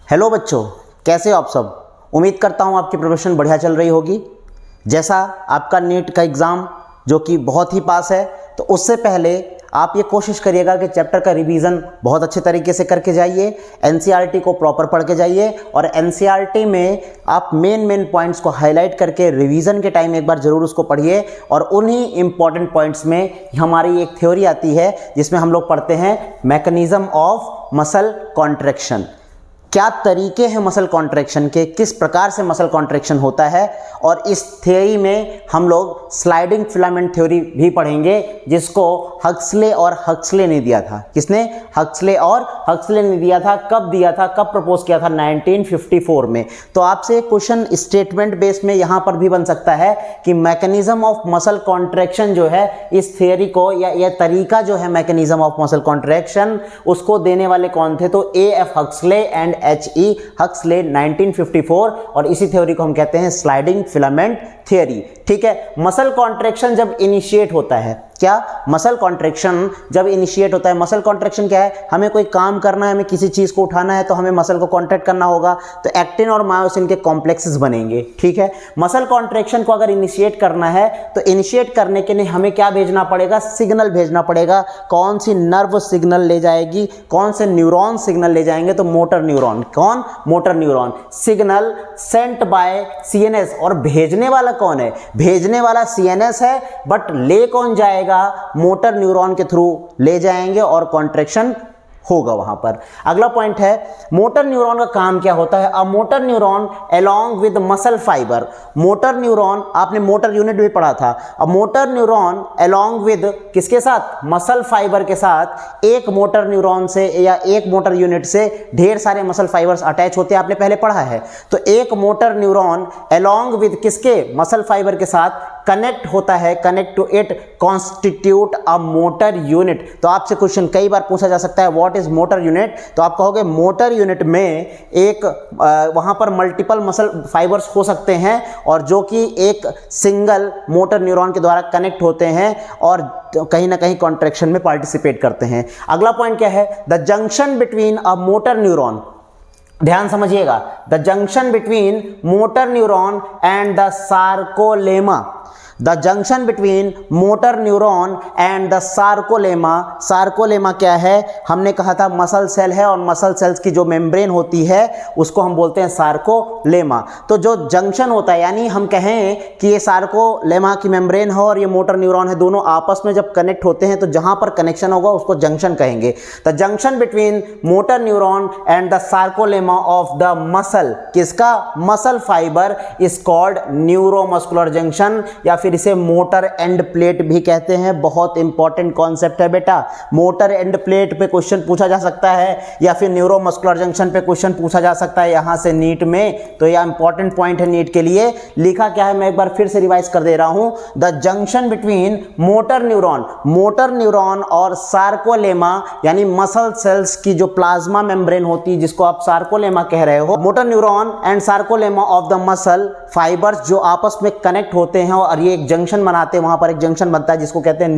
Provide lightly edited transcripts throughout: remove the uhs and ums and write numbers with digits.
Hello बच्चों, कैसे हो आप सब। उम्मीद करता हूँ आपकी प्रिपरेशन बढ़िया चल रही होगी। जैसा आपका नीट का एग्ज़ाम जो कि बहुत ही पास है, तो उससे पहले आप ये कोशिश करिएगा कि चैप्टर का रिवीजन बहुत अच्छे तरीके से करके जाइए, एनसीईआरटी को प्रॉपर पढ़ के जाइए और एनसीईआरटी में आप मेन पॉइंट्स को हाईलाइट करके रिवीजन के टाइम एक बार ज़रूर उसको पढ़िए। और उन्हीं इंपॉर्टेंट पॉइंट्स में हमारी एक थ्योरी आती है जिसमें हम लोग पढ़ते हैं मैकेनिज्म ऑफ मसल कॉन्ट्रैक्शन। क्या तरीके हैं मसल कॉन्ट्रैक्शन के, किस प्रकार से मसल कॉन्ट्रैक्शन होता है। और इस थ्योरी में हम लोग स्लाइडिंग फिलामेंट थ्योरी भी पढ़ेंगे, जिसको हक्सले और हक्सले ने दिया था। किसने? हक्सले और हक्सले ने दिया था। कब दिया था, कब प्रपोज किया था? 1954 में। तो आपसे क्वेश्चन स्टेटमेंट बेस में यहाँ पर भी बन सकता है कि मैकेनिज्म ऑफ मसल कॉन्ट्रैक्शन जो है, इस थ्योरी को या यह तरीका जो है मैकेनिज्म ऑफ मसल कॉन्ट्रैक्शन, उसको देने वाले कौन थे? तो ए.एफ. Huxley and H.E. हक्सले 1954। और इसी थ्योरी को हम कहते हैं स्लाइडिंग फिलामेंट थ्योरी। ठीक है। मसल कॉन्ट्रैक्शन जब इनिशिएट होता है, क्या? मसल कॉन्ट्रैक्शन जब इनिशिएट होता है, मसल कॉन्ट्रैक्शन क्या है? हमें कोई काम करना है, हमें किसी चीज को उठाना है, तो हमें मसल को कॉन्ट्रैक्ट करना होगा, तो एक्टिन और मायोसिन के कॉम्प्लेक्सेस बनेंगे। ठीक है। मसल कॉन्ट्रैक्शन को अगर इनिशिएट करना है, तो इनिशिएट करने के लिए हमें क्या भेजना पड़ेगा? सिग्नल भेजना पड़ेगा। कौन सी नर्व सिग्नल ले जाएगी, कौन से न्यूरॉन सिग्नल ले जाएंगे? तो मोटर न्यूरॉन। कौन? Motor neuron. Signal sent by CNS. और भेजने वाला कौन है? भेजने वाला सीएनएस है, बट ले कौन जाएगा? मोटर न्यूरॉन के थ्रू ले जाएंगे और कॉन्ट्रैक्शन होगा वहां पर। अगला पॉइंट है मोटर न्यूरॉन का काम क्या होता है। A motor neuron along with muscle fibre. Motor neuron, आपने मोटर यूनिट भी पढ़ा था। A motor neuron along with किसके साथ? मसल फाइबर के साथ। एक मोटर न्यूरॉन से या एक मोटर यूनिट से ढेर सारे मसल फाइबर्स अटैच होते हैं, आपने पहले पढ़ा है। तो एक मोटर न्यूरॉन अलोंग विद किसके? मसल फाइबर के साथ कनेक्ट होता है, connect to it constitute a motor unit. तो आपसे क्वेश्चन कई बार पूछा जा सकता है व्हाट इज मोटर यूनिट, तो आप कहोगे मोटर यूनिट में एक वहां पर मल्टीपल मसल फाइबर्स हो सकते हैं, और जो कि एक सिंगल मोटर न्यूरॉन के द्वारा कनेक्ट होते हैं और कहीं ना कहीं कॉन्ट्रैक्शन में पार्टिसिपेट करते हैं। अगला पॉइंट क्या है? The junction between a motor neuron. ध्यान समझिएगा, the junction between motor neuron and the sarcolemma. The junction between motor neuron and the sarcolemma. Sarcolemma क्या है? हमने कहा था मसल सेल है, और मसल सेल्स की जो मेम्ब्रेन होती है उसको हम बोलते हैं सार्कोलेमा। तो जो जंक्शन होता है, यानी हम कहें कि ये सार्कोलेमा की मेम्ब्रेन है और ये मोटर न्यूरॉन है, दोनों आपस में जब कनेक्ट होते हैं तो जहां पर कनेक्शन होगा उसको जंक्शन कहेंगे। The junction between motor neuron and the sarcolemma of the muscle, किसका? Muscle fibre, is called neuromuscular junction, या फिर इसे मोटर एंड प्लेट भी कहते हैं। बहुत इंपॉर्टेंट कॉन्सेप्ट है बेटा। मोटर एंड प्लेट पे क्वेश्चन पूछा जा सकता है, या फिर न्यूरोमस्कुलर जंक्शन पे क्वेश्चन पूछा जा सकता है यहां से नीट में। तो यह इंपॉर्टेंट पॉइंट है नीट के लिए। लिखा क्या है, मैं एक बार फिर से रिवाइज कर दे रहा हूं। The junction between motor neuron और सार्कोलेमा, यानी मसल सेल्स की जो प्लाज्मा मेम्ब्रेन होती है, जिसको आप सार्कोलेमा कह रहे हो। Motor neuron and sarcolemma of the muscle fibres जो आपस में कनेक्ट होते हैं और ये एक जंक्शन बनाते हैं, वहां पर एक जंक्शन बनता है जिसको कहते हैं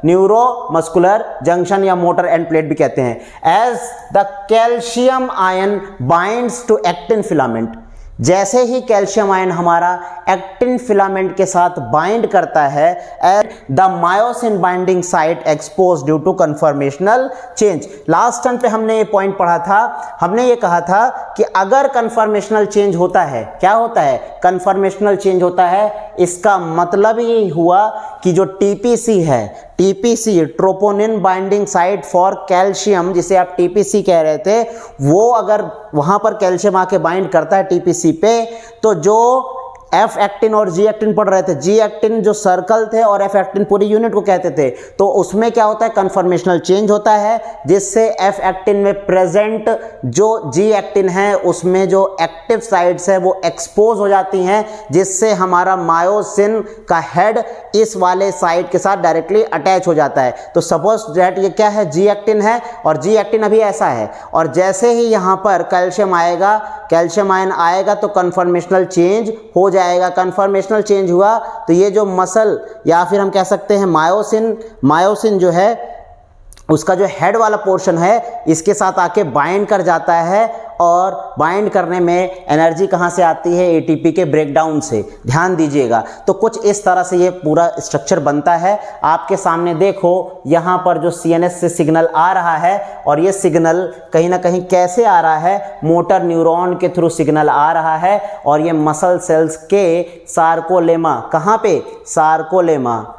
न्यूरोमस्कुलर जंक्शन, या मोटर एंड प्लेट भी कहते हैं। As the calcium ion binds to actin filament. जैसे ही कैल्शियम आयन हमारा एक्टिन फिलामेंट के साथ बाइंड करता है, at the myosin binding site expose due to conformational change. Last term पे हमने ये पॉइंट पढ़ा था, हमने ये कहा था कि अगर कन्फर्मेशनल चेंज होता है, क्या होता है? कन्फर्मेशनल चेंज होता है। इसका मतलब ये हुआ कि जो टीपीसी है, TPC troponin binding site for calcium, जिसे आप टीपीसी कह रहे थे, वो अगर वहां पर कैल्शियम आके बाइंड करता है टीपीसी पे, तो जो एफ एक्टिन और जी एक्टिन पढ़ रहे थे, जी एक्टिन जो सर्कल थे और एफ एक्टिन पूरी यूनिट को कहते थे, तो उसमें क्या होता है? कन्फर्मेशनल चेंज होता है, जिससे एफ एक्टिन में प्रेजेंट जो जी एक्टिन है उसमें जो एक्टिव साइट्स है वो एक्सपोज हो जाती हैं, जिससे हमारा मायोसिन का हेड इस वाले साइट के साथ डायरेक्टली अटैच हो जाता है। तो सपोज दैट ये क्या है? जी एक्टिन है, और जी एक्टिन अभी ऐसा है, और जैसे ही यहां पर कैल्शियम आएगा, कैल्शियम आयन आएगा, तो कन्फर्मेशनल चेंज हो जाएगा। कन्फर्मेशनल चेंज हुआ तो ये जो मसल, या फिर हम कह सकते हैं मायोसिन जो है उसका जो हेड वाला पोर्शन है इसके साथ आके बाइंड कर जाता है और बाइंड करने में एनर्जी कहाँ से आती है, एटीपी के ब्रेकडाउन से। ध्यान दीजिएगा। तो कुछ इस तरह से ये पूरा स्ट्रक्चर बनता है। आपके सामने देखो यहाँ पर जो सीएनएस से सिग्नल आ रहा है और ये सिग्नल कहीं ना कहीं कैसे आ रहा है, मोटर न्यूरॉन के थ्रू सिग्नल आ रहा है और ये मसल सेल्स के सार्कोलेमा, कहाँ पे, सार्कोलेमा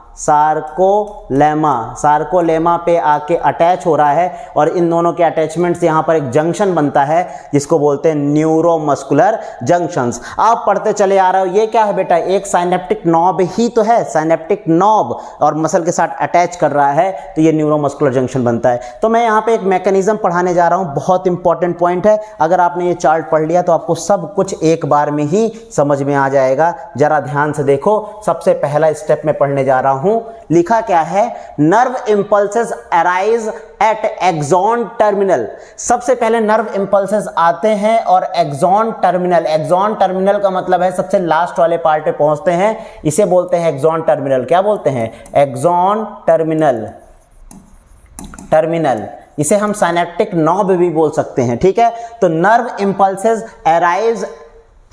पे आके अटैच हो रहा है और इन दोनों के अटैचमेंट से यहाँ पर एक जंक्शन बनता है जिसको बोलते हैं न्यूरोमस्कुलर जंक्शंस। आप पढ़ते चले आ रहे हो, ये क्या है बेटा, एक साइनेप्टिक नॉब ही तो है, साइनेप्टिक नॉब, और मसल के साथ अटैच कर रहा है तो ये न्यूरोमस्कुलर जंक्शन बनता है। तो मैं यहाँ पे एक मैकेनिज्म पढ़ाने जा रहा हूँ, बहुत इंपॉर्टेंट पॉइंट है। अगर आपने ये चार्ट पढ़ लिया तो आपको सब कुछ एक बार में ही समझ में आ जाएगा। जरा ध्यान से देखो। सबसे पहला स्टेप में पढ़ने जा रहा हूं, लिखा क्या है, nerve impulses arise at axon terminal. सबसे पहले नर्व इंपल्सेस आते हैं और एक्सॉन टर्मिनल का मतलब है सबसे लास्ट वाले पार्ट पे पहुंचते हैं, इसे बोलते हैं एक्सॉन टर्मिनल। क्या बोलते हैं, एक्सॉन टर्मिनल। इसे हम साइनेप्टिक नॉब भी बोल सकते हैं, ठीक है। तो nerve impulses arise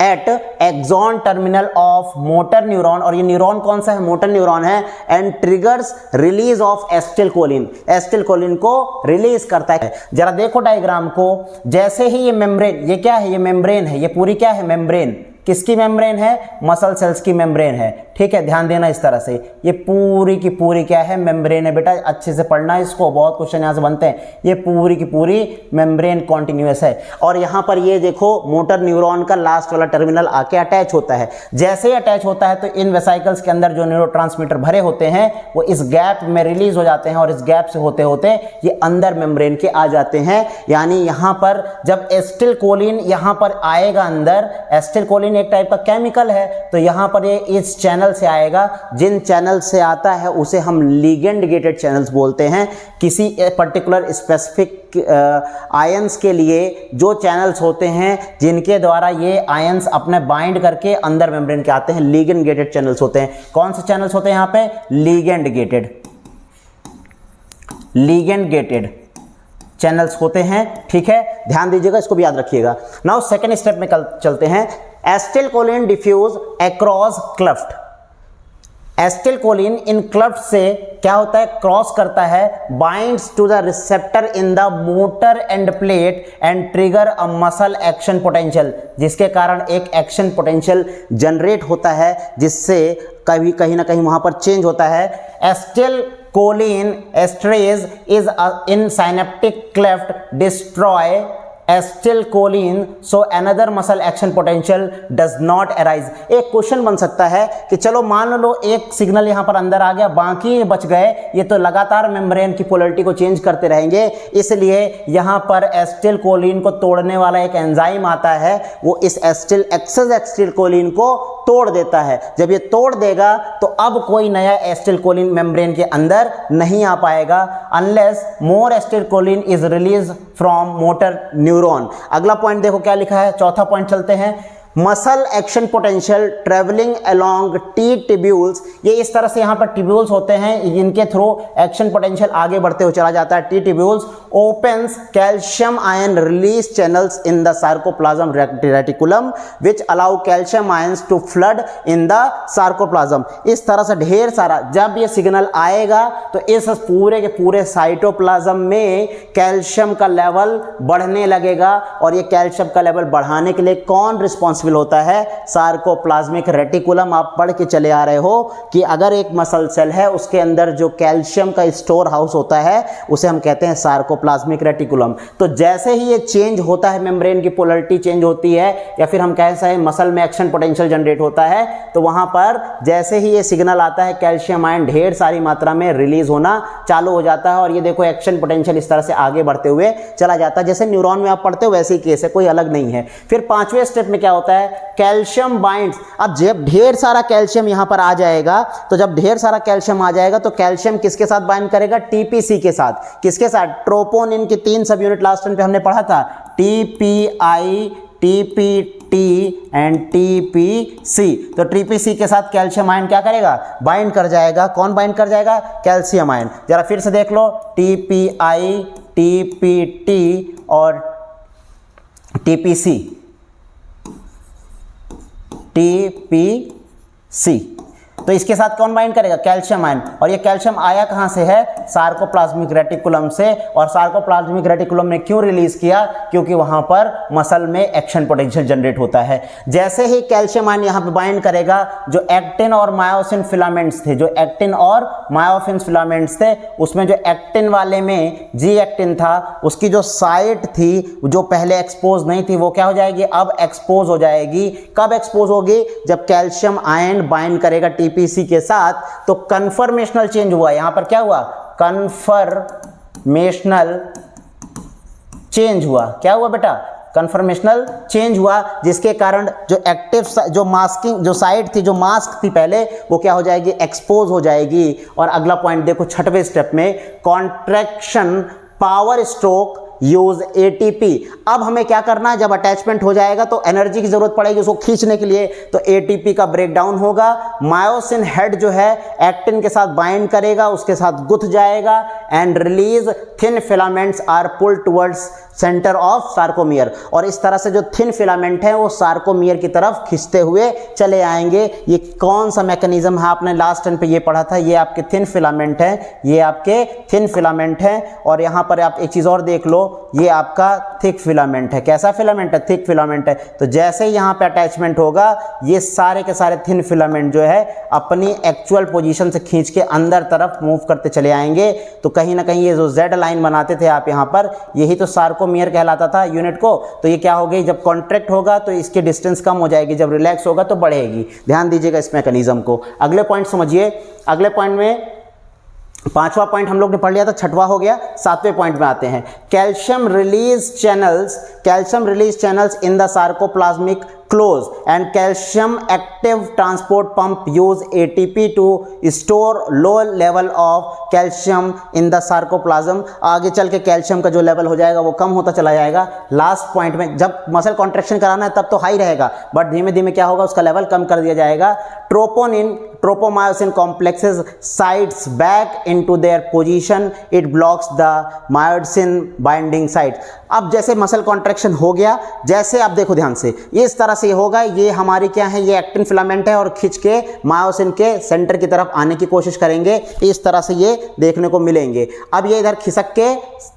at axon terminal of motor neuron, और ये न्यूरॉन कौन सा है, मोटर न्यूरॉन है, and triggers release of acetylcholine को रिलीज करता है। जरा देखो डायग्राम को, जैसे ही ये मेम्ब्रेन, ये क्या है, ये मेम्ब्रेन है, ये पूरी क्या है, मेम्ब्रेन। किसकी मेम्ब्रेन है, मसल सेल्स की मेम्ब्रेन है, ठीक है। ध्यान देना इस तरह से, ये पूरी की पूरी क्या है, मेम्ब्रेन है बेटा। अच्छे से पढ़ना इसको, बहुत क्वेश्चन यहाँ से बनते हैं। ये पूरी की पूरी मेम्ब्रेन कॉन्टिन्यूअस है और यहाँ पर ये देखो मोटर न्यूरॉन का लास्ट वाला टर्मिनल आके अटैच होता है। जैसे ही अटैच होता है तो इन वेसाइकल्स के अंदर जो न्यूरोट्रांसमीटर भरे होते हैं वो इस गैप में रिलीज हो जाते हैं और इस गैप से होते होते ये अंदर मेम्ब्रेन के आ जाते हैं। यानी यहाँ पर जब एसिटिलकोलिन यहाँ पर आएगा अंदर, एसिटिलकोलिन एक टाइप का केमिकल है, तो यहाँ पर ये इस चैनल से आएगा। जिन चैनल से आता है उसे हम लिगेंड गेटेड चैनल्स बोलते हैं। किसी पर्टिकुलर स्पेसिफिक आयंस के लिए जो चैनल्स होते हैं जिनके द्वारा ये आयंस अपने बाइंड करके अंदर मेम्ब्रेन के आते हैं, लिगेंड गेटेड चैनल्स होते हैं। कौन से चैनल्स होते हैं यहाँ पे, लिगेंड गेटेड चैनल्स होते हैं, ठीक है। ध्यान दीजिएगा, इसको भी याद रखिएगा। नाउ सेकेंड स्टेप में चलते हैं। Acetylcholine diffuse across cleft. Acetylcholine in cleft से क्या होता है, क्रॉस करता है, binds to the receptor in the motor end plate and trigger a muscle action potential, जिसके कारण एक एक्शन पोटेंशियल जनरेट होता है जिससे कभी कहीं ना कहीं वहां पर चेंज होता है। Acetylcholine esterase is in synaptic cleft destroy acetylcholine, so another muscle action potential does not arise. एक क्वेश्चन बन सकता है कि चलो मान लो एक सिग्नल यहां पर अंदर आ गया, बाकी बच गए, ये तो लगातार मेम्ब्रेन की पोलैरिटी को चेंज करते रहेंगे, इसलिए यहां पर एसिटिलकोलिन को तोड़ने वाला एक एंजाइम आता है, वो इस एक्सेस एसिटिलकोलिन को तोड़ देता है। जब ये तोड़ देगा तो अब कोई नया एसिटिलकोलिन मेम्ब्रेन के अंदर नहीं आ पाएगा unless more acetylcholine is release from motor neuron. अगला पॉइंट देखो क्या लिखा है, चौथा पॉइंट चलते हैं। Muscle action potential travelling along T tubules, ये इस तरह से यहाँ पर ट्यूब्यूल्स होते हैं जिनके थ्रू एक्शन पोटेंशियल आगे बढ़ते हुए चला जाता है। T tubules opens calcium ion release channels in the sarcoplasm reticulum which allow calcium ions to flood in the sarcoplasm. इस तरह से ढेर सारा, जब ये सिग्नल आएगा तो इस पूरे के पूरे साइटोप्लाज्म में कैल्शियम का लेवल बढ़ने लगेगा और ये कैल्शियम का लेवल बढ़ाने के लिए कौन रिस्पॉन्सिबल होता है, सार्कोप्लाज्मिक रेटिकुलम। आप पढ़ के चले आ रहे हो कि अगर एक मसल सेल है उसके अंदर जो कैल्शियम का स्टोर हाउस होता है उसे हम कहते हैं सार्कोप्लाज्मिक रेटिकुलम। तो जैसे ही ये चेंज होता है, मेम्ब्रेन की पोलैरिटी चेंज होती है या फिर हम कह सकते हैं मसल में एक्शन पोटेंशियल जनरेट होता है, तो वहां पर जैसे ही ये सिग्नल आता है कैल्शियम आयन ढेर सारी मात्रा में रिलीज होना चालू हो जाता है और ये देखो एक्शन पोटेंशियल इस तरह से आगे बढ़ते हुए चला जाता है। जैसे न्यूरॉन में आप पढ़ते हो वैसे ही केस है, कोई अलग नहीं है। फिर पांचवें स्टेप में क्या होता है, कैल्शियम बाइंड्स। अब जब ढेर सारा कैल्शियम यहां पर आ जाएगा, तो जब ढेर सारा कैल्शियम आ जाएगा तो कैल्शियम किसके साथ बाइंड करेगा, टीपीसी के साथ। किसके साथ, ट्रोपोनिन की 3 सब यूनिट लास्ट टाइम पे हमने पढ़ा था, TPI, TPT T and TPC. तो टीपीसी के साथ कैल्शियम आयन क्या करेगा, बाइंड कर जाएगा। कौन बाइंड कर जाएगा, कैल्शियम आयन। जरा फिर से देख लो, टीपीआई, टीपीटी और टीपीसी, टीपीसी। तो इसके साथ कौन बाइंड करेगा, कैल्शियम आयन। और ये कैल्शियम आया कहाँ से है, सार्कोप्लाज्मिक रेटिकुलम से। और सार्कोप्लाज्मिक रेटिकुलम ने क्यों रिलीज किया, क्योंकि वहां पर मसल में एक्शन पोटेंशियल जनरेट होता है। जैसे ही कैल्शियम आयन यहाँ पे बाइंड करेगा, जो एक्टिन और मायोसिन फिलामेंट्स थे, जो एक्टिन और मायोसिन फिलामेंट्स थे, उसमें जो एक्टिन वाले में जी एक्टिन था, उसकी जो साइट थी जो पहले एक्सपोज नहीं थी, वो क्या हो जाएगी, अब एक्सपोज हो जाएगी। कब एक्सपोज होगी, जब कैल्शियम आयन बाइंड करेगा टीपीसी के साथ। तो कन्फर्मेशनल चेंज हुआ, यहां पर क्या हुआ, कन्फर्मेशनल चेंज हुआ। क्या हुआ बेटा, कन्फर्मेशनल चेंज हुआ, जिसके कारण जो एक्टिव जो मास्किंग जो साइड थी, जो मास्क थी पहले, वो क्या हो जाएगी, एक्सपोज हो जाएगी। और अगला पॉइंट देखो, छठवें स्टेप में, contraction power stroke use ATP. अब हमें क्या करना है, जब अटैचमेंट हो जाएगा तो एनर्जी की जरूरत पड़ेगी उसको खींचने के लिए, तो एटीपी का ब्रेकडाउन होगा। मायोसिन हेड जो है एक्टिन के साथ बाइंड करेगा, उसके साथ गुथ जाएगा and release thin filaments are pull towards centre of sarcomere. और इस तरह से जो थिन फिलामेंट है वो सार्कोमियर की तरफ खींचते हुए चले आएंगे। ये कौन सा मैकेनिज्म है, आपने लास्ट टाइम पे ये पढ़ा था, ये आपके थिन फिलामेंट है, ये आपके थिन फिलामेंट है। और यहाँ पर आप एक चीज़ और देख लो, ये आपका थिक फिलामेंट है। कैसा फिलामेंट है, थिक फिलामेंट है। तो जैसे ही यहाँ पे अटैचमेंट होगा, ये सारे के सारे थिन फिलामेंट जो है अपनी एक्चुअल पोजीशन से खींच के अंदर तरफ मूव करते चले आएंगे। तो कहीं ना कहीं ये जो जेड लाइन बनाते थे आप यहाँ पर, यही तो सार्कोमियर कहलाता था यूनिट को। तो ये क्या हो गई, जब कॉन्ट्रैक्ट होगा तो इसकी डिस्टेंस कम हो जाएगी, जब रिलैक्स होगा तो बढ़ेगी। ध्यान दीजिएगा इस मैकेनिज्म को। अगले पॉइंट समझिए। अगले पॉइंट में, पांचवा पॉइंट हम लोग ने पढ़ लिया था, छठवा हो गया। सातवें पॉइंट में आते हैं, calcium release channels in the sarcoplasmic close and calcium active transport pump use ATP to store low level of calcium in the sarcoplasm. आगे चल के कैल्शियम का जो लेवल हो जाएगा वो कम होता चला जाएगा। लास्ट पॉइंट में जब मसल कॉन्ट्रैक्शन कराना है तब तो हाई रहेगा, बट धीमे धीमे क्या होगा, उसका लेवल कम कर दिया जाएगा। Tropomyosin complexes sides back into their position, it blocks the myosin binding site. अब जैसे मसल कॉन्ट्रैक्शन हो गया, जैसे आप देखो ध्यान से, इस तरह से होगा, ये हमारी क्या है, ये एक्टिन फिलामेंट है और खींच के मायोसिन के सेंटर की तरफ आने की कोशिश करेंगे। इस तरह से ये देखने को मिलेंगे। अब ये इधर खिसक के,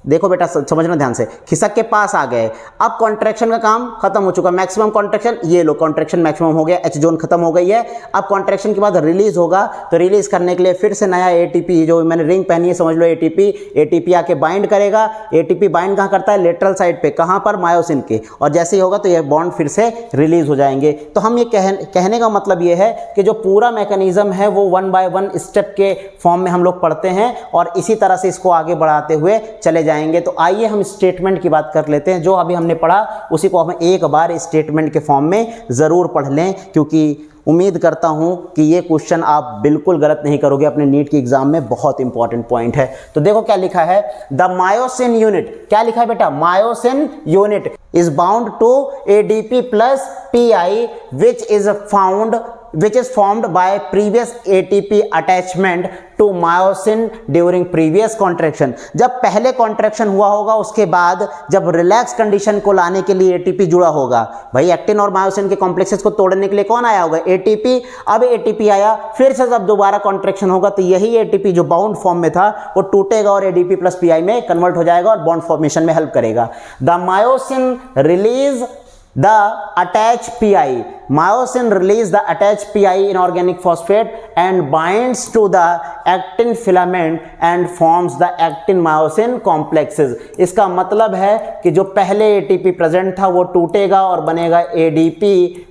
देखो बेटा समझना ध्यान से, खिसक के पास आ गए। अब कॉन्ट्रैक्शन का काम खत्म हो चुका, मैक्सिमम कॉन्ट्रैक्शन, ये लो कॉन्ट्रैक्शन मैक्सिमम हो गया, एच जोन खत्म हो गई है। अब कॉन्ट्रैक्शन के बाद रिलीज होगा, तो रिलीज करने के लिए फिर से नया एटीपी, जो मैंने रिंग पहनी है समझ लो, एटीपी आके बाइंड करेगा। एटीपी बाइंड कहाँ करता है, लेटरल साइड पे, कहाँ पर, मायोसिन के। और जैसे ही होगा तो ये बॉन्ड फिर से रिलीज हो जाएंगे। तो हम ये कहने का मतलब ये है कि जो पूरा मैकेनिज्म है वो 1 बाय 1 स्टेप के फॉर्म में हम लोग पढ़ते हैं और इसी तरह से इसको आगे बढ़ाते हुए चले जाएंगे। तो आइए हम स्टेटमेंट की बात कर लेते हैं। जो अभी हमने पढ़ा उसी को हम एक बार स्टेटमेंट के फॉर्म में ज़रूर पढ़ लें, क्योंकि उम्मीद करता हूं कि ये क्वेश्चन आप बिल्कुल गलत नहीं करोगे अपने नीट के एग्जाम में। बहुत इंपॉर्टेंट पॉइंट है। तो देखो क्या लिखा है, द मायोसिन यूनिट, क्या लिखा है बेटा, myosin unit is bound to ADP plus PI which is formed by previous ATP attachment to myosin during previous contraction। जब पहले कॉन्ट्रैक्शन हुआ होगा उसके बाद जब रिलैक्स कंडीशन को लाने के लिए एटीपी जुड़ा होगा। भाई एक्टिन और मायोसिन के कॉम्प्लेक्सेस को तोड़ने के लिए कौन आया होगा, एटीपी। अब एटीपी आया, फिर से जब दोबारा कॉन्ट्रैक्शन होगा तो यही एटीपी जो बाउंड फॉर्म में था वो टूटेगा और एडीपी प्लस पीआई में कन्वर्ट हो जाएगा और बॉन्ड फॉर्मेशन में हेल्प करेगा। The myosin release the attached PI, myosin release the attached PI inorganic phosphate and binds to the actin filament and forms the actin myosin complexes। इसका मतलब है कि जो पहले ATP प्रेजेंट था वो टूटेगा और बनेगा ADP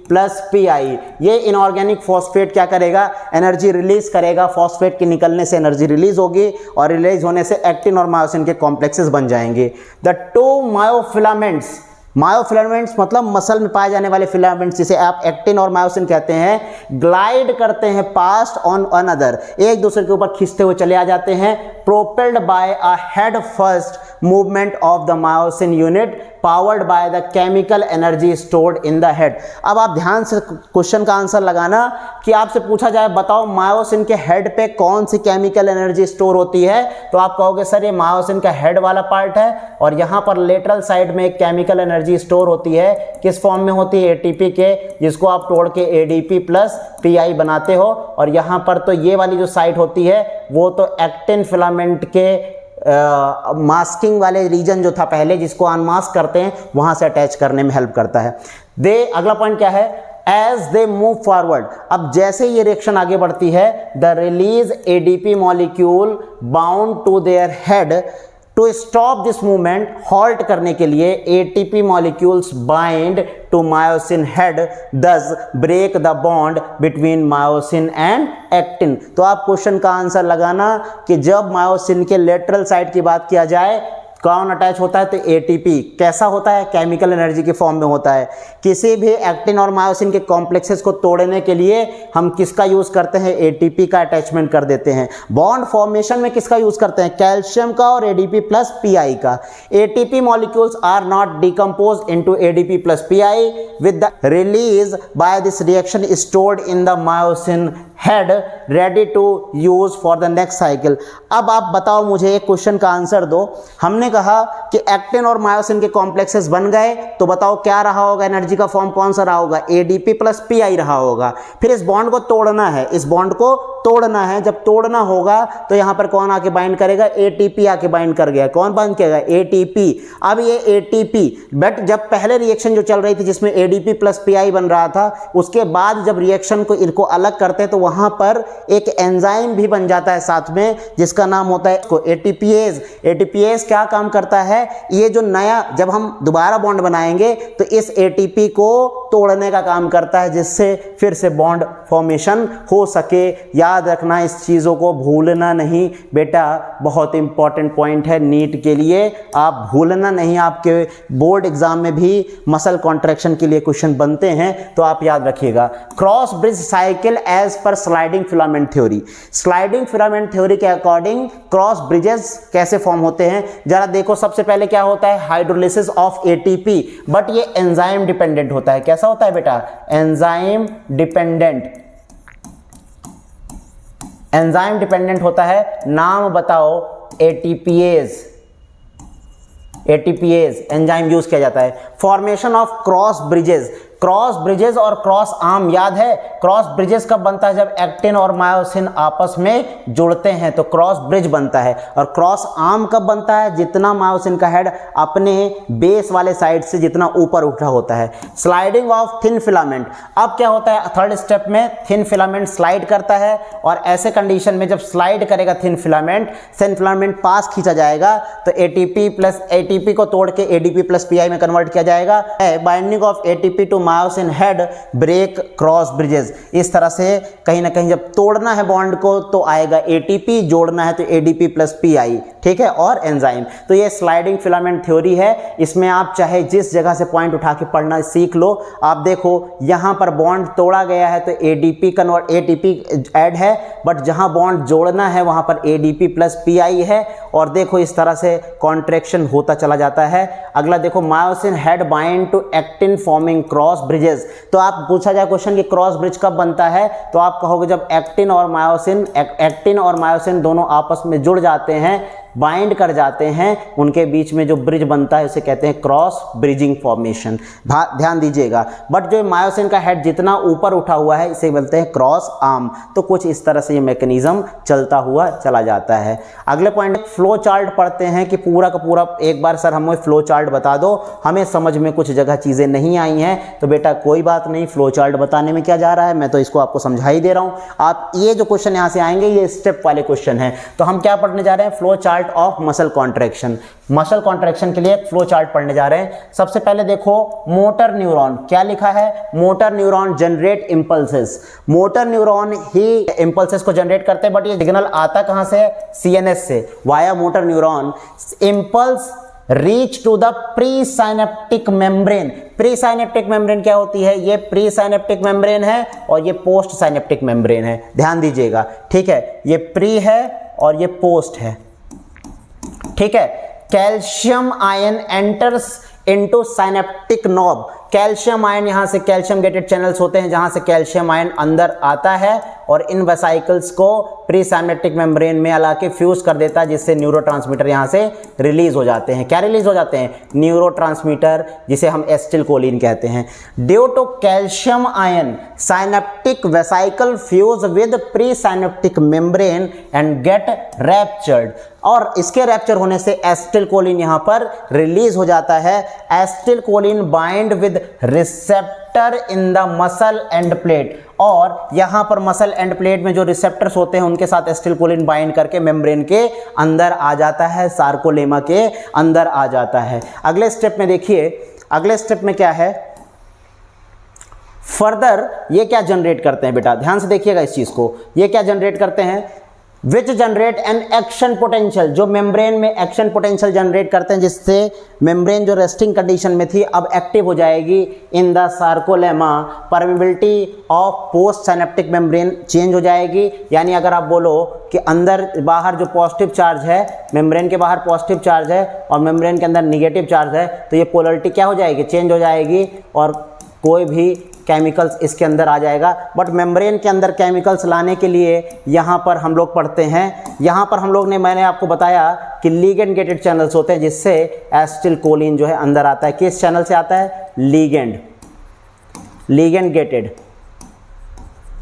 प्लस PI। ये इनऑर्गेनिक फॉस्फेट क्या करेगा, एनर्जी रिलीज करेगा। फॉस्फेट के निकलने से एनर्जी रिलीज होगी और रिलीज होने से एक्टिन और मायोसिन के कॉम्प्लेक्सेस बन जाएंगे। द टू मायोफिलामेंट्स, मायोफिलामेंट्स मतलब मसल में पाए जाने वाले फिलामेंट्स, जिसे आप एक्टिन और मायोसिन कहते हैं, ग्लाइड करते हैं पास्ट ऑन अनदर, एक दूसरे के ऊपर खींचते हुए चले आ जाते हैं। Propelled by a head first movement of the myosin unit powered by the chemical energy stored in the head. अब आप ध्यान से क्वेश्चन का आंसर लगाना कि आपसे पूछा जाए बताओ मायोसिन के हेड पे कौन सी केमिकल एनर्जी स्टोर होती है, तो आप कहोगे सर ये मायोसिन का हेड वाला पार्ट है और यहाँ पर लेटरल साइड में एक केमिकल एनर्जी स्टोर होती है। किस फॉर्म में होती है? एटीपी के, जिसको आप तोड़ के एडीपी प्लस पीआई बनाते हो। और यहाँ पर तो ये वाली जो साइट होती है वो तो एक्टिन फिलामेंट के मास्किंग वाले रीजन जो था पहले, जिसको अनमास्क करते हैं, वहां से अटैच करने में हेल्प करता है। अगला पॉइंट क्या है? एज दे मूव फॉरवर्ड, अब जैसे ये रिएक्शन आगे बढ़ती है, the release ADP molecule bound to their head. To stop this movement, halt करने के लिए ATP molecules bind to myosin head, thus break the bond between myosin and actin. तो आप क्वेश्चन का आंसर लगाना कि जब मायोसिन के लेटरल साइड की बात किया जाए कौन अटैच होता है, तो एटीपी। कैसा होता है? केमिकल एनर्जी के फॉर्म में होता है। किसी भी एक्टिन और मायोसिन के कॉम्प्लेक्सेस को तोड़ने के लिए हम किसका यूज करते हैं? एटीपी का अटैचमेंट कर देते हैं। बॉन्ड फॉर्मेशन में किसका यूज करते हैं? कैल्शियम का और एडीपी प्लस पीआई का। ATP molecules are not decompose into ADP plus PI with the release by this reaction stored in the myosin head ready to use for the next cycle. अब आप बताओ मुझे एक question का answer दो। हमने कहा कि एक्टिन और मायोसिन के कॉम्प्लेक्सेस बन गए, तो बताओ क्या रहा होगा? एनर्जी का फॉर्म कौन सा रहा होगा? एडीपी प्लस पीआई रहा होगा। फिर इस बॉन्ड को तोड़ना है, इस बॉन्ड को तोड़ना है। जब तोड़ना होगा तो यहां पर कौन आके बाइंड करेगा? एटीपी आके बाइंड कर गया। कौन बाइंड करेगा? एटीपी। अब ये एटीपी, बट जब पहले रिएक्शन जो चल रही थी जिसमें एडीपी प्लस पीआई बन रहा था, उसके बाद जब रिएक्शन को इनको अलग करते हैं तो वहां पर एक एंजाइम भी बन जाता है साथ में, जिसका नाम होता है इसको एटीपीएज। एटीपीएज क्या काम करता है? ये जो नया, जब हम दोबारा बॉन्ड बनाएंगे तो इस एटीपी को तोड़ने का काम करता है, जिससे फिर से बॉन्ड फॉर्मेशन हो सके। याद रखना, इस चीज़ों को भूलना नहीं बेटा, बहुत इंपॉर्टेंट पॉइंट है नीट के लिए, आप भूलना नहीं। आपके बोर्ड एग्जाम में भी मसल कॉन्ट्रैक्शन के लिए क्वेश्चन बनते हैं, तो आप याद रखिएगा। Cross bridge cycle as per sliding filament theory. Sliding filament theory के अकॉर्डिंग क्रॉस ब्रिजेस कैसे फॉर्म होते हैं जरा देखो। सबसे पहले क्या होता है? हाइड्रोलिसिस ऑफ एटीपी, बट ये एंजाइम डिपेंडेंट होता है। कैसा होता है बेटा? Enzyme dependent. एंजाइम डिपेंडेंट होता है। नाम बताओ? एटीपीएज। एटीपीएज एंजाइम यूज किया जाता है। Formation of cross bridges. Cross bridges और क्रॉस आर्म याद है? क्रॉस ब्रिजेस कब बनता है? जब एक्टिन और मायोसिन आपस में जुड़ते हैं तो क्रॉस ब्रिज बनता है। और क्रॉस आर्म कब बनता है? जितना मायोसिन का हेड अपने बेस वाले साइड से जितना ऊपर उठा होता है। Sliding of thin filament. अब क्या होता है? थर्ड स्टेप में थिन फिलामेंट स्लाइड करता है, और ऐसे कंडीशन में जब स्लाइड करेगा थिन फिलामेंट पास खींचा जाएगा तो एटीपी को तोड़ के एडीपी प्लस पीआई में कन्वर्ट किया जाएगा। Binding of ATP to myosin head break cross bridges. इस तरह से कहीं ना कहीं जब तोड़ना है बॉन्ड को तो आएगा एटीपी, जोड़ना है तो एडीपी प्लस पीआई, ठीक है, और एंजाइम। तो ये स्लाइडिंग फिलामेंट थ्योरी है। इसमें आप चाहे जिस जगह से पॉइंट उठा के पढ़ना सीख लो। आप देखो यहां पर बॉन्ड तोड़ा गया है तो एटीपी ऐड है, बट जहां बॉन्ड जोड़ना है वहां पर एडीपी प्लस पीआई है। और देखो इस तरह से कॉन्ट्रैक्शन होता चला जाता है। अगला देखो, myosin head bind to actin forming cross bridges. तो आप पूछा जाए क्वेश्चन कि क्रॉस ब्रिज कब बनता है, तो आप कहोगे जब एक्टिन और मायोसिन दोनों आपस में जुड़ जाते हैं, बाइंड कर जाते हैं, उनके बीच में जो ब्रिज बनता है उसे कहते हैं क्रॉस ब्रिजिंग फॉर्मेशन। ध्यान दीजिएगा। बट जो मायोसिन का हेड जितना ऊपर उठा हुआ है इसे बोलते हैं क्रॉस आर्म। तो कुछ इस तरह से ये मैकेनिज्म चलता हुआ चला जाता है। अगले पॉइंट, फ्लो चार्ट पढ़ते हैं कि पूरा का पूरा एक बार सर हमें फ्लो चार्ट बता दो, हमें समझ में कुछ जगह चीज़ें नहीं आई हैं। तो बेटा कोई बात नहीं, फ्लो चार्ट बताने में क्या जा रहा है, मैं तो इसको आपको समझा ही दे रहा हूँ। आप ये जो क्वेश्चन यहाँ से आएंगे ये स्टेप वाले क्वेश्चन हैं। तो हम क्या पढ़ने जा रहे हैं? Flow chart of muscle contraction. Muscle contraction के लिए एक फ्लो चार्ट पढ़ने जा रहे हैं। सबसे पहले देखो, मोटर न्यूरॉन। क्या लिखा है? Motor neuron generate impulses. Motor neuron ही इंपल्सेस को जनरेट करते हैं, बट ये सिग्नल आता कहां से? सीएनएस से, via motor neuron. Impulse reach to the pre synaptic membrane. Pre synaptic membrane क्या होती है? ये प्री साइनेप्टिक मेम्ब्रेन है और ये पोस्ट साइनेप्टिक मेम्ब्रेन है। ध्यान दीजिएगा, ठीक है, ये प्री है और ये पोस्ट है, ठीक है। Calcium ion enters into synaptic knob. Calcium ion, यहाँ से कैल्शियम गेटेड चैनल्स होते हैं जहाँ से कैल्शियम आयन अंदर आता है और इन वेसाइकल्स को प्री साइनेप्टिक मेम्ब्रेन में अला के फ्यूज कर देता है, जिससे न्यूरोट्रांसमीटर यहाँ से रिलीज हो जाते हैं। क्या रिलीज हो जाते हैं? न्यूरोट्रांसमीटर, जिसे हम एसिटिलकोलिन कहते हैं। Due to calcium ion synaptic vesicle fuse with pre synaptic membrane and get ruptured, और इसके रैप्चर होने से एसिटिलकोलिन यहाँ पर रिलीज हो जाता है। Acetylcholine bind with receptor in the muscle end plate, और यहां पर मसल एंड प्लेट में जो रिसेप्टर्स होते हैं उनके साथ एसिटिलकोलिन बाइंड करके मेम्ब्रेन के अंदर आ जाता है, सार्कोलेमा के अंदर आ जाता है। अगले स्टेप में देखिए, अगले स्टेप में क्या है, फर्दर ये क्या जनरेट करते हैं बेटा, ध्यान से देखिएगा इस चीज को। ये क्या जनरेट करते हैं? Which generate an action potential, जो मेम्ब्रेन में एक्शन पोटेंशियल जनरेट करते हैं, जिससे मेम्ब्रेन जो रेस्टिंग कंडीशन में थी अब एक्टिव हो जाएगी in the sarcolemma. Permeability of post synaptic membrane change हो जाएगी, यानी अगर आप बोलो कि अंदर बाहर जो पॉजिटिव चार्ज है, मेम्ब्रेन के बाहर पॉजिटिव चार्ज है और मेम्ब्रेन के अंदर निगेटिव चार्ज है, तो ये पोलरिटी क्या हो जाएगी? चेंज हो जाएगी, और कोई भी केमिकल्स इसके अंदर आ जाएगा। बट मेम्ब्रेन के अंदर केमिकल्स लाने के लिए यहाँ पर हम लोग पढ़ते हैं, यहाँ पर हम लोग ने, मैंने आपको बताया कि लिगेंड गेटेड चैनल्स होते हैं, जिससे एसिटिलकोलिन जो है अंदर आता है। किस चैनल से आता है? लिगेंड गेटेड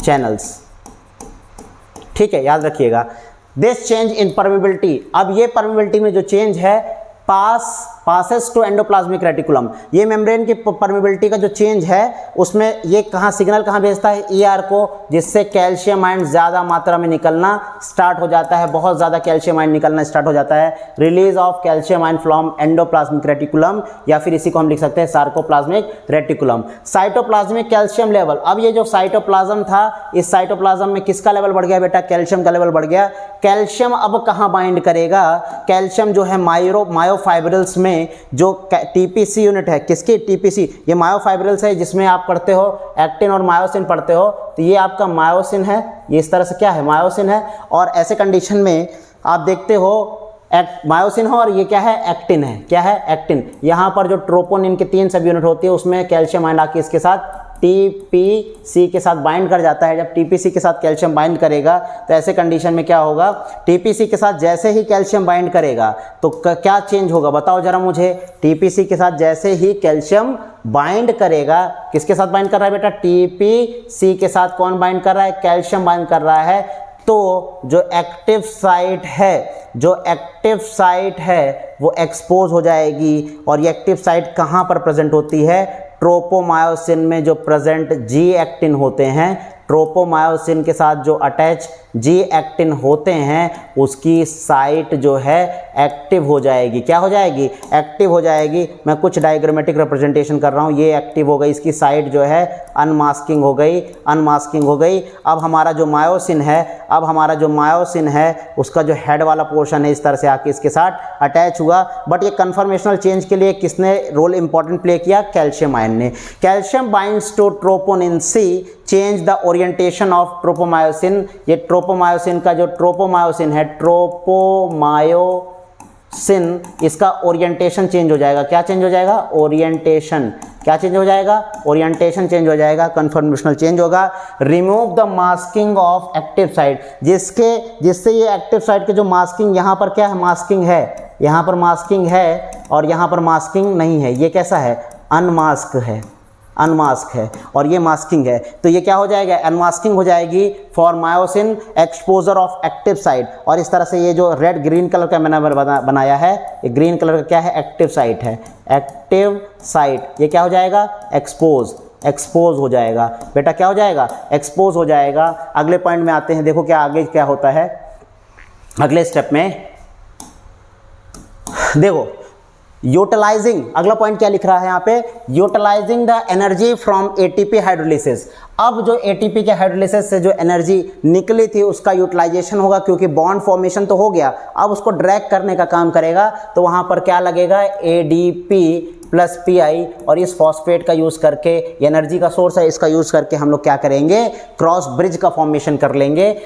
चैनल्स, ठीक है, याद रखिएगा। दिस चेंज इन परमेबिलिटी, अब ये परमेबिलिटी में जो चेंज है पासेस टू एंडोप्लाज्मिक रेटिकुलम, ये मेम्ब्रेन की परमेबिलिटी का जो चेंज है उसमें ये कहाँ सिग्नल कहाँ भेजता है? ईआर को, जिससे कैल्शियम आयन ज़्यादा मात्रा में निकलना स्टार्ट हो जाता है, बहुत ज़्यादा कैल्शियम आयन निकलना स्टार्ट हो जाता है। Release of calcium ion from endoplasmic reticulum, या फिर इसी को हम लिख सकते हैं sarcoplasmic reticulum. Cytoplasmic calcium level, अब ये जो साइटोप्लाज्म था, इस साइटोप्लाज्म में किसका लेवल बढ़ गया बेटा? कैल्शियम का लेवल बढ़ गया। कैल्शियम अब कहाँ बाइंड करेगा? कैल्शियम जो है मायोफाइब्रिल्स में, जो टीपीसी यूनिट है, किसकी? टीपीसी, ये मायोफाइब्रिल्स है जिसमें आप पढ़ते हो एक्टिन और मायोसिन पढ़ते हो, तो ये आपका मायोसिन है, ये इस तरह से क्या है? मायोसिन है। और ऐसे कंडीशन में आप देखते हो मायोसिन हो और ये क्या है? एक्टिन है। क्या है? एक्टिन। यहाँ पर जो ट्रोपोनिन के 3 सब यूनिट होती है उसमें कैल्शियम आयन आके इसके साथ टीपीसी के साथ बाइंड कर जाता है। जब टीपीसी के साथ कैल्शियम बाइंड करेगा तो ऐसे कंडीशन में क्या होगा? टीपीसी के साथ जैसे ही कैल्शियम बाइंड करेगा तो क्या चेंज होगा बताओ जरा मुझे? टीपीसी के साथ जैसे ही कैल्शियम बाइंड करेगा, किसके साथ बाइंड कर रहा है बेटा? टीपीसी के साथ कौन बाइंड कर रहा है? कैल्शियम बाइंड कर रहा है। तो जो एक्टिव साइट है वो एक्सपोज हो जाएगी, और ये एक्टिव साइट कहाँ पर प्रेजेंट होती है? ट्रोपोमायोसिन में जो प्रेजेंट जी एक्टिन होते हैं, ट्रोपोमायोसिन के साथ जो अटैच जी एक्टिन होते हैं उसकी साइट जो है एक्टिव हो जाएगी। क्या हो जाएगी? एक्टिव हो जाएगी। मैं कुछ डायग्रामेटिक रिप्रेजेंटेशन कर रहा हूँ, ये एक्टिव हो गई, इसकी साइट जो है अनमास्किंग हो गई, अब हमारा जो मायोसिन है उसका जो हेड वाला पोर्शन है इस तरह से आके इसके साथ अटैच हुआ। बट ये कन्फर्मेशनल चेंज के लिए किसने रोल इंपॉर्टेंट प्ले किया? कैल्शियम आयन ने। Calcium binds to troponin C, change the orientation of tropomyosin. ये ट्रोपोमायोसिन का जो ट्रोपोमायोसिन है, ट्रोपोमायोसिन, इसका ओरिएंटेशन चेंज हो जाएगा। क्या चेंज हो जाएगा? ओरिएंटेशन। क्या चेंज हो जाएगा? ओरिएंटेशन चेंज हो जाएगा, कन्फर्मेशनल चेंज होगा। Remove the masking of active site, जिससे ये एक्टिव साइट के जो मास्किंग, यहाँ पर क्या है? मास्किंग है, यहाँ पर मास्किंग है और यहाँ पर मास्किंग नहीं है। ये कैसा है? अनमास्क है और ये मास्किंग है। तो ये क्या हो जाएगा? अनमास्किंग हो जाएगी for myosin, exposure of active site. और इस तरह से ये जो रेड ग्रीन कलर का मैंने बनाया है, ये ग्रीन कलर का क्या है? एक्टिव साइट है। एक्टिव साइट ये क्या हो जाएगा? एक्सपोज हो जाएगा बेटा। क्या हो जाएगा? एक्सपोज हो जाएगा। अगले पॉइंट में आते हैं, देखो क्या आगे क्या होता है अगले स्टेप में। देखो यूटिलाइजिंग, अगला पॉइंट क्या लिख रहा है यहाँ पे? Utilising the energy from ATP hydrolysis. अब जो एटीपी के हाइड्रोलिसिस से जो एनर्जी निकली थी उसका यूटिलाइजेशन होगा, क्योंकि बॉन्ड फॉर्मेशन तो हो गया, अब उसको ड्रैग करने का काम करेगा। तो वहाँ पर क्या लगेगा? एडीपी प्लस पीआई, और इस फॉस्फेट का यूज़ करके, एनर्जी का सोर्स है, इसका यूज़ करके हम लोग क्या करेंगे? क्रॉस ब्रिज का फॉर्मेशन कर लेंगे।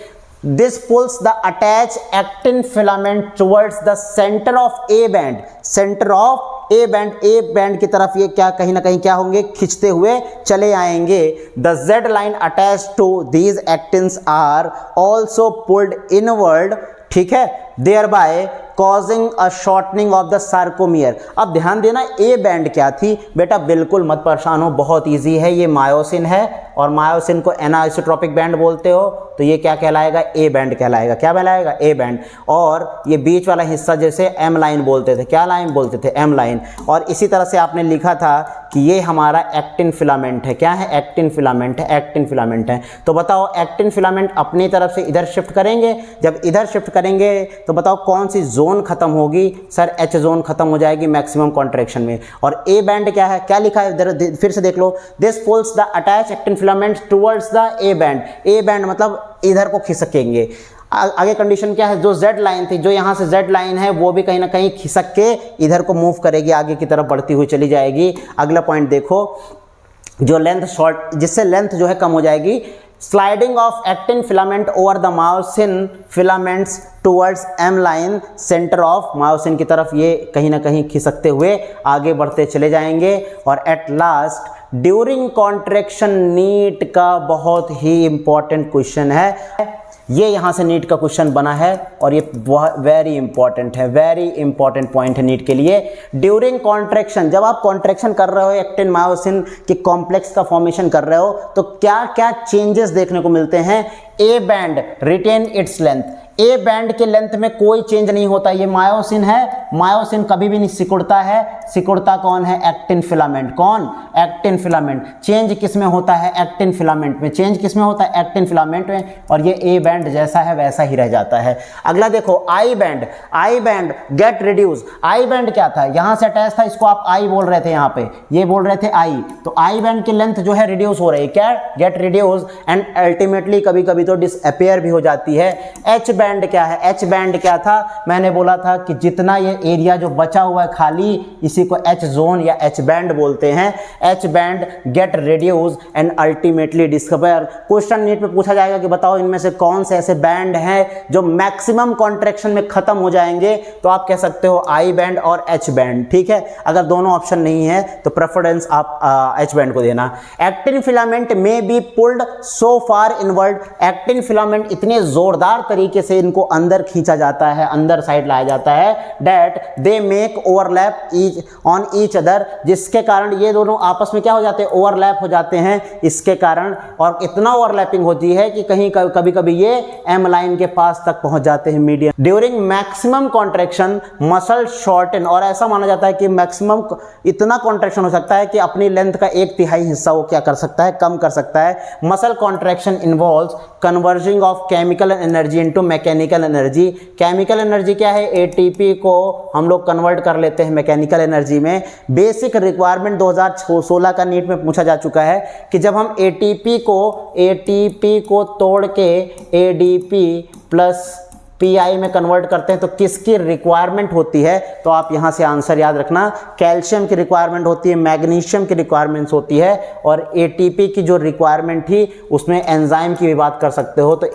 This pulls the attached actin filament towards the center of A band. Center of A band, A band की तरफ ये क्या कहीं ना कहीं क्या होंगे, खींचते हुए चले आएंगे. The Z line attached to these actins are also pulled inward. ठीक है, thereby causing a shortening of the sarcomere. अब ध्यान देना, ए बैंड क्या थी बेटा, बिल्कुल मत परेशान हो, बहुत इजी है. ये मायोसिन है और मायोसिन को एनाइसोट्रोपिक बैंड बोलते हो, तो ये क्या कहलाएगा, ए बैंड कहलाएगा. क्या कहलाएगा, ए बैंड. और ये बीच वाला हिस्सा जैसे एम लाइन बोलते थे, क्या लाइन बोलते थे, एम लाइन. और इसी तरह से आपने लिखा था कि ये हमारा एक्टिन फिलामेंट है. क्या है, एक्टिन फिलामेंट है, एक्टिन फिलामेंट है. तो बताओ एक्टिन फिलामेंट अपनी तरफ से इधर शिफ्ट करेंगे. जब इधर शिफ्ट करेंगे तो बताओ कौन सी जोन खत्म होगी, सर एच जोन खत्म हो जाएगी मैक्सिमम कॉन्ट्रैक्शन में. और ए बैंड क्या है, क्या लिखा है, फिर से देख लो. This pulls the attach actin filament towards the A band. A band मतलब इधर को खिसकेंगे. आगे कंडीशन क्या है, जो Z लाइन थी, जो यहाँ से Z लाइन है वो भी कहीं ना कहीं खिसक के इधर को मूव करेगी, आगे की तरफ बढ़ती हुई चली जाएगी. अगला पॉइंट देखो, जो लेंथ शॉर्ट, जिससे लेंथ जो है कम हो जाएगी. Sliding of actin filament over the myosin filaments towards M line, centre of myosin की तरफ ये कहीं ना कहीं खिसकते हुए आगे बढ़ते चले जाएंगे. और at last during contraction, NEET का बहुत ही इंपॉर्टेंट क्वेश्चन है ये, यहाँ से नीट का क्वेश्चन बना है और ये वेरी इंपॉर्टेंट है, वेरी इंपॉर्टेंट पॉइंट है नीट के लिए. ड्यूरिंग कॉन्ट्रैक्शन, जब आप कॉन्ट्रैक्शन कर रहे हो, एक्टिन मायोसिन के कॉम्प्लेक्स का फॉर्मेशन कर रहे हो, तो क्या क्या चेंजेस देखने को मिलते हैं. A band retain its length. A band के लेंथ में कोई चेंज नहीं होता. ये मायोसिन है, मायोसिन कभी भी नहीं सिकुड़ता है. सिकुड़ता कौन है, एक्टिन फिलामेंट. कौन, एक्टिन फिलामेंट. चेंज किस में होता है, एक्टिन फिलामेंट में. चेंज किस में होता है, एक्टिन फिलामेंट में. और ये ए बैंड जैसा है वैसा ही रह जाता है. अगला देखो, I band. I band get reduce. I band क्या था, यहां से अटैच था, इसको आप आई बोल रहे थे, यहां पे ये बोल रहे थे आई. तो आई बैंड की लेंथ जो है रिड्यूस हो रही है, क्या, गेट रिड्यूस. एंड अल्टीमेटली कभी कभी तो डिसअपियर भी हो जाती है. एच बैंड क्या है, एच बैंड क्या था, मैंने बोला था कि जितना ये एरिया जो बचा हुआ है खाली, इसी को एच जोन या एच बैंड बोलते हैं. H band get reduce and ultimately discover. Question NEET में पूछा जाएगा कि बताओ इनमें से कौन से ऐसे बैंड हैं जो मैक्सिमम कॉन्ट्रैक्शन में खत्म हो जाएंगे, तो आप कह सकते हो आई बैंड और एच बैंड. ठीक है, अगर दोनों ऑप्शन नहीं है तो प्रेफरेंस आप एच बैंड को देना. एक्टिन फिलामेंट में be pulled so far inward. Actin filament इतने जोरदार तरीके से इनको अंदर खींचा जाता है, अंदर साइड लाया जाता है, that they make overlap on each other, जिसके कारण ये दोनों आपस में क्या हो जाते हैं, ओवरलैप हो जाते हैं इसके कारण. और इतना ओवरलैपिंग होती है कि कहीं कभी कभी ये एम लाइन के पास तक पहुंच जाते हैं, medium. During maximum contraction muscle shorten. और ऐसा माना जाता है कि मैक्सिमम इतना कॉन्ट्रैक्शन हो सकता है कि अपनी लेंथ का 1/3 हिस्सा वो क्या कर सकता है, कम कर सकता है. Muscle contraction involves converging of chemical energy into mechanical energy. Chemical energy क्या है, एटीपी को हम लोग कन्वर्ट कर लेते हैं मैकेनिकल एनर्जी में. बेसिक रिक्वायरमेंट 2016 का नीट में पूछा जा चुका है कि जब हम एटीपी को तोड़ के एडीपी प्लस पीआई में कन्वर्ट करते हैं तो किसकी रिक्वायरमेंट होती है, तो आप यहां से आंसर याद रखना. कैल्शियम की रिक्वायरमेंट होती है, मैग्नीशियम की रिक्वायरमेंट्स होती है, और एटीपी की जो रिक्वायरमेंट थी उसमें एंजाइम की भी बात कर सकते हो, तो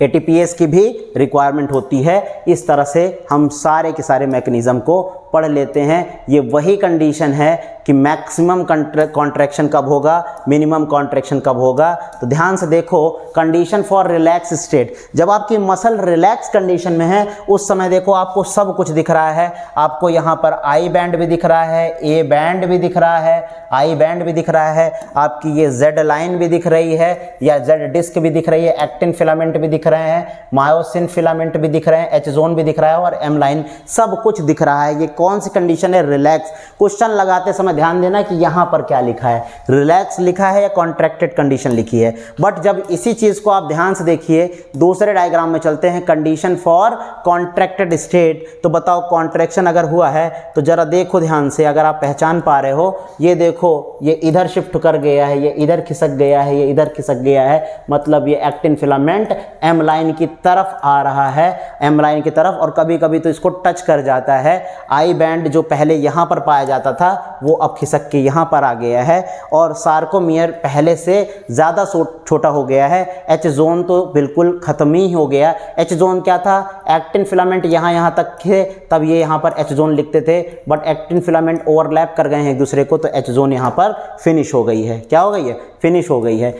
एटीपीएस की भी रिक्वायरमेंट होती है. इस तरह से हम सारे के सारे मैकेनिज्म को पढ़ लेते हैं. ये वही कंडीशन है कि मैक्सिमम कॉन्ट्रैक्शन कब होगा, मिनिमम कॉन्ट्रैक्शन कब होगा. तो ध्यान से देखो, कंडीशन फॉर रिलैक्स स्टेट. जब आपकी मसल रिलैक्स कंडीशन में है उस समय देखो आपको सब कुछ दिख रहा है. आपको यहाँ पर आई बैंड भी दिख रहा है, ए बैंड भी दिख रहा है, आई बैंड भी दिख रहा है, आपकी ये जेड लाइन भी दिख रही है या जेड डिस्क भी दिख रही है, एक्टिन फिलामेंट भी दिख रहे हैं, मायोसिन फिलामेंट भी दिख रहे हैं, एच जोन भी दिख रहा है और एम लाइन, सब कुछ दिख रहा है. ये कौन सी कंडीशन है, रिलैक्स. क्वेश्चन लगाते समय ध्यान देना कि यहां पर क्या लिखा है, रिलैक्स लिखा है या कॉन्ट्रैक्टेड कंडीशन लिखी है. बट जब इसी चीज को आप ध्यान से देखिए, दूसरे डायग्राम में चलते हैं, कंडीशन फॉर कॉन्ट्रैक्टेड स्टेट. तो बताओ कॉन्ट्रैक्शन अगर हुआ है तो जरा देखो ध्यान से, अगर आप पहचान पा रहे हो, ये देखो ये इधर शिफ्ट कर गया है, ये इधर खिसक गया है, ये इधर खिसक गया है, मतलब ये एक्टिन फिलामेंट एम लाइन की तरफ आ रहा है, एम लाइन की तरफ, और कभी कभी तो इसको टच कर जाता है. आई बैंड जो पहले यहाँ पर पाया जाता था वो अब खिसक के यहाँ पर आ गया है और सार्कोमियर पहले से ज़्यादा छोटा हो गया है। एच जोन तो बिल्कुल ख़त्म ही हो गया। एच जोन क्या था, एक्टिन फिलामेंट यहाँ तक थे तब ये यहाँ पर एच जोन लिखते थे, बट एक्टिन फिलामेंट ओवरलैप कर गए हैं एक दूसरे को, तो एच जोन यहाँ पर फिनिश हो गई है। क्या हो गई है? फिनिश हो गई है।